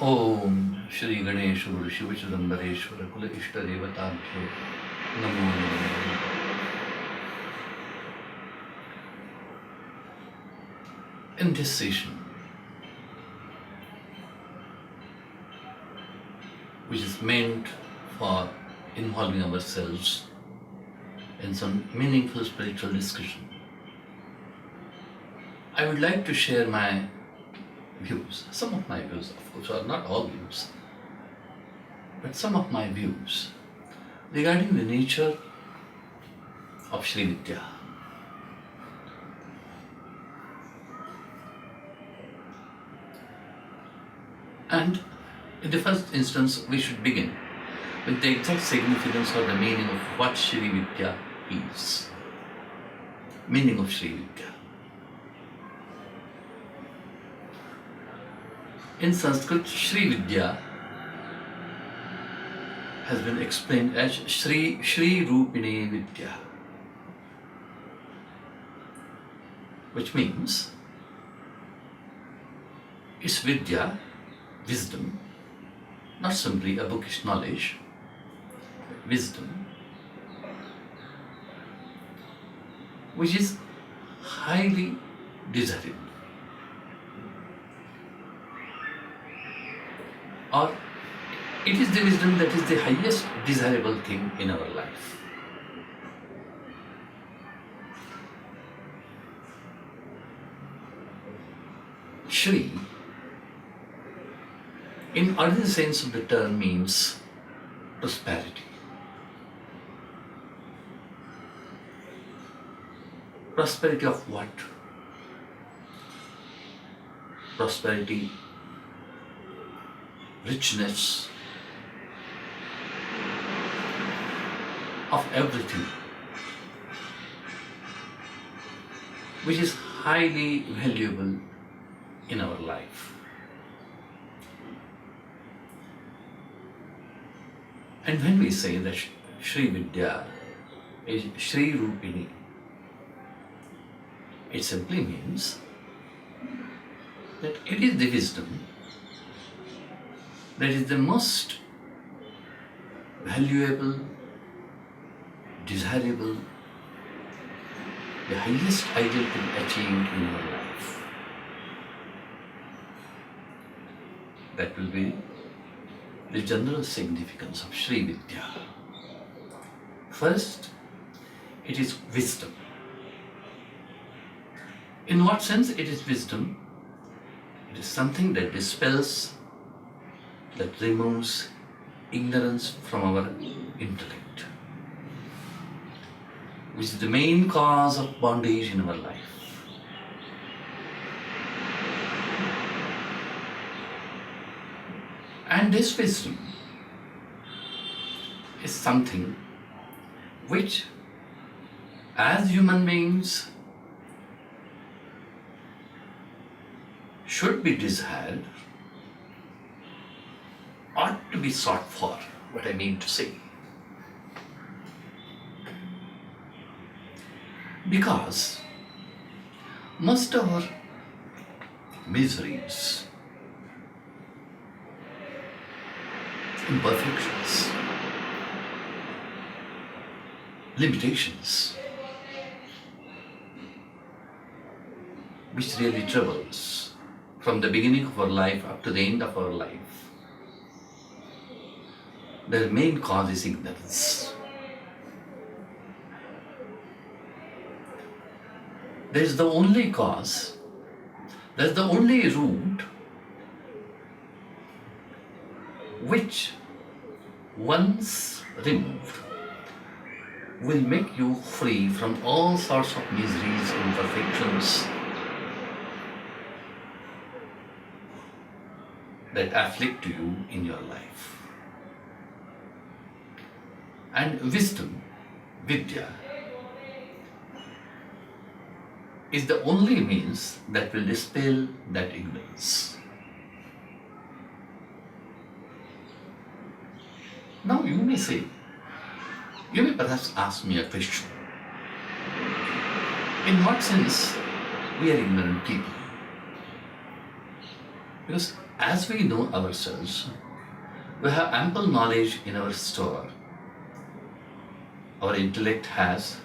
ओम श्री गणेश गुरु शिव चिदंबरेश्वर कुल इष्ट देवताभ्यो नमो नमः. In this session, which is meant for involving ourselves in some meaningful spiritual discussion, I would like to share my views, some of my views, of course, are not all views, but some of my views regarding the nature of Shreevidya. And in the first instance, we should begin with the exact significance or the meaning of what Shreevidya is. Meaning of Shreevidya. In Sanskrit, Shreevidya has been explained as Shreerupini Vidya, which means it's Vidya, wisdom, not simply a bookish knowledge, but wisdom, which is highly desirable. Or it is the wisdom that is the highest desirable thing in our life. Shri, in ordinary sense of the term, means prosperity. Prosperity of what? Prosperity, richness of everything, which is highly valuable in our life. And when we say that Shreevidya is Shreerupini, it simply means that it is the wisdom that is the most valuable, desirable, the highest ideal to be achieved in our life. That will be the general significance of Shreevidya. First, it is wisdom. In what sense it is wisdom? It is something that dispels, that removes ignorance from our intellect, which is the main cause of bondage in our life. And this wisdom is something which, as human beings, should be desired, ought to be sought for, what I mean to say. Because most of our miseries, imperfections, limitations, which really troubles from the beginning of our life up to the end of our life, their main cause is ignorance. That is the only cause, that is the only root which, once removed, will make you free from all sorts of miseries, imperfections that afflict you in your life. And wisdom, Vidya, is the only means that will dispel that ignorance. Now you may say, you may perhaps ask me a question. In what sense we are ignorant people? Because as we know ourselves, we have ample knowledge in our store. Our intellect has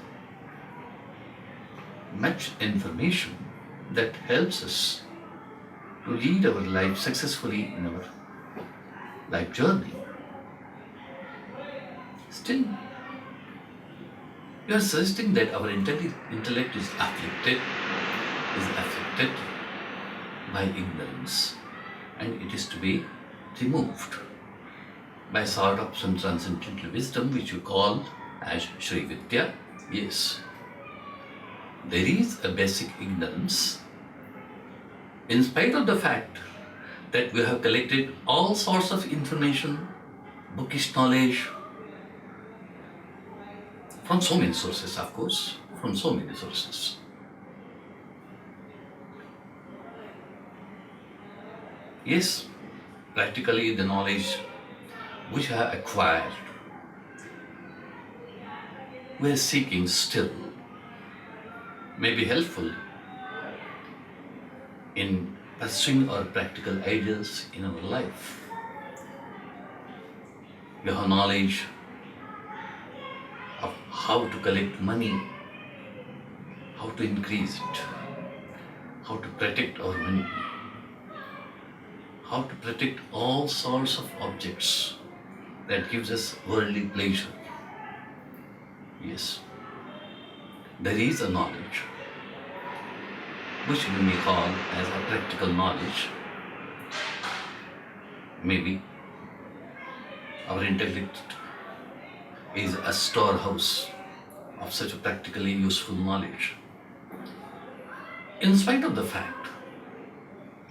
much information that helps us to lead our life successfully in our life journey. Still, you are suggesting that our intellect is affected by ignorance, and it is to be removed by sort of some transcendental wisdom which you call as Shreevidya. Yes, there is a basic ignorance in spite of the fact that we have collected all sorts of information, bookish knowledge, from so many sources, of course, from so many sources. Yes, practically the knowledge which I have acquired, we are seeking still may be helpful in pursuing our practical ideals in our life. We have knowledge of how to collect money, how to increase it, how to protect our money, how to protect all sorts of objects that gives us worldly pleasure. Yes, there is a knowledge which we may call as a practical knowledge. Maybe our intellect is a storehouse of such a practically useful knowledge. In spite of the fact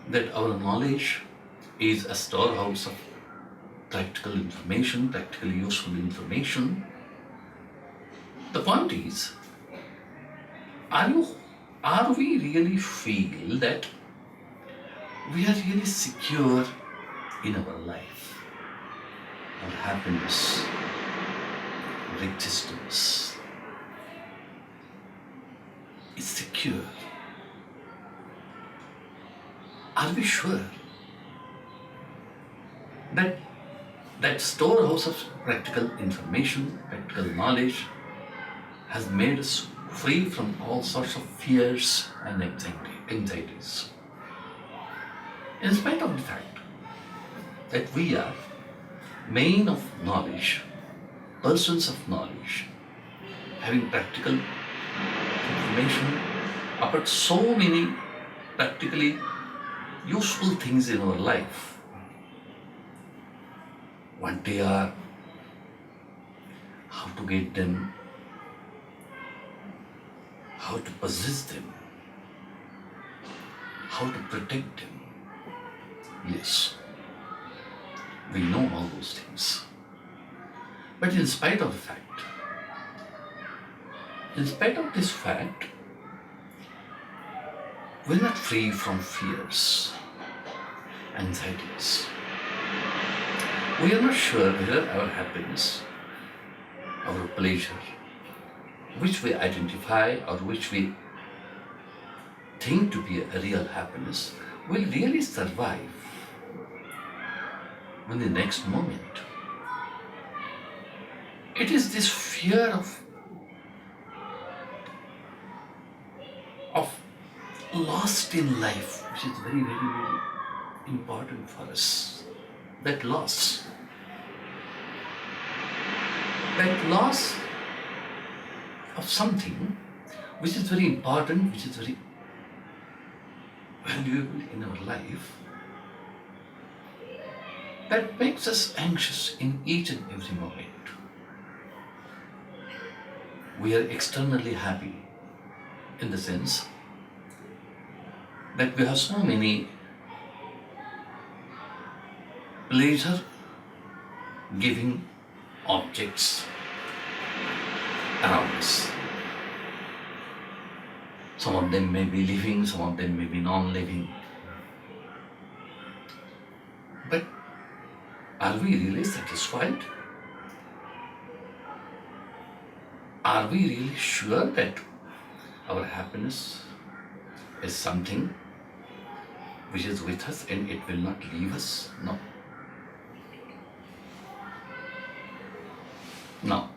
that our knowledge is a storehouse of practical information, practically useful information, the point is, are we really feel that we are really secure in our life, our happiness, our existence is secure? Are we sure that that storehouse of practical information, practical knowledge has made us free from all sorts of fears and anxieties? In spite of the fact that we are men of knowledge, persons of knowledge, having practical information about so many practically useful things in our life, what they are, how to get them, how to possess them, how to protect them. Yes, we know all those things. But in spite of this fact, we're not free from fears, anxieties. We are not sure whether our happiness, our pleasure, which we identify or which we think to be a real happiness, will really survive in the next moment. It is this fear of loss in life which is very, very, very important for us. That loss of something which is very important, which is very valuable in our life, that makes us anxious in each and every moment. We are externally happy in the sense that we have so many pleasure giving objects around us. Some of them may be living, some of them may be non-living. But are we really satisfied? Are we really sure that our happiness is something which is with us and it will not leave us. No. No.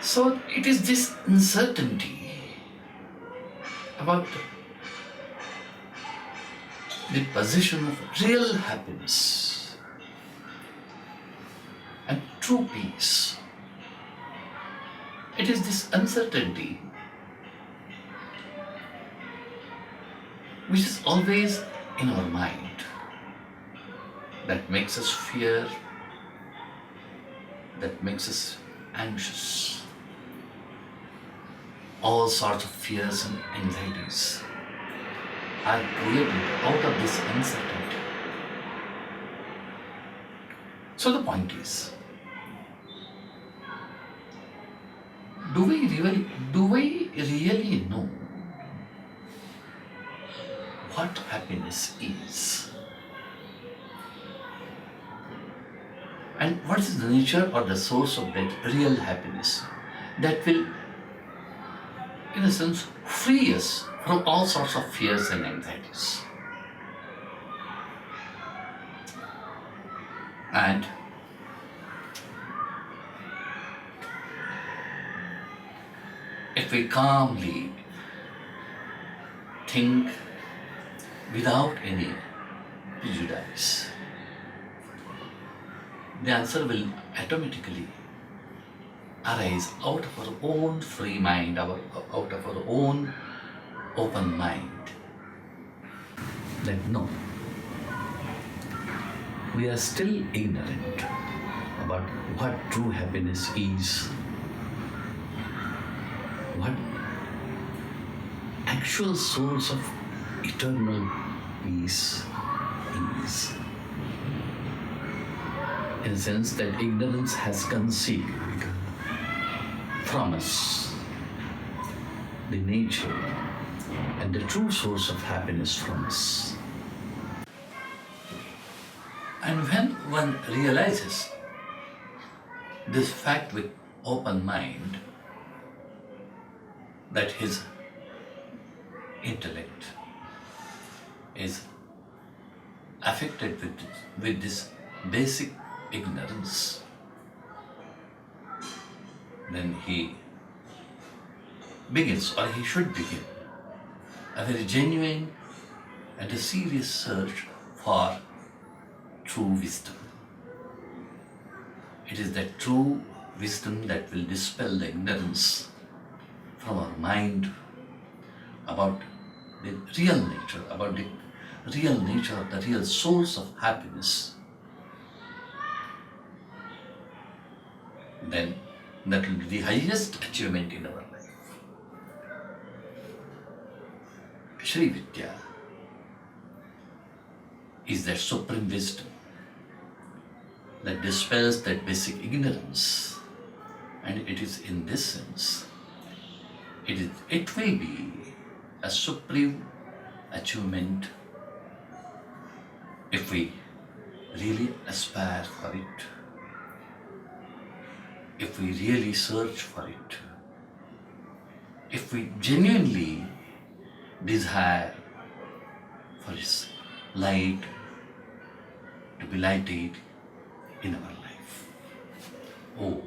So it is this uncertainty about the possession of real happiness and true peace. It is this uncertainty which is always in our mind that makes us fear, that makes us anxious. All sorts of fears and anxieties are created out of this uncertainty. So the point is, do we really know what happiness is? And what is the nature or the source of that real happiness that will, in a sense, free us from all sorts of fears and anxieties? And if we calmly think without any prejudice, the answer will automatically arise out of our own free mind, out of our own open mind. That no, we are still ignorant about what true happiness is, what actual source of eternal peace is. In a sense, that ignorance has concealed from us the nature and the true source of happiness from us. And when one realizes this fact with open mind, that his intellect is affected with this basic ignorance, then he begins, or he should begin, a very genuine and a serious search for true wisdom. It is that true wisdom that will dispel the ignorance from our mind about the real nature, about the real nature of the real source of happiness. Then that will be the highest achievement in our life. Shreevidya is that supreme wisdom that dispels that basic ignorance, and it is in this sense, it will be a supreme achievement if we really aspire for it, if we really search for it, if we genuinely desire for its light to be lighted in our life. Oh.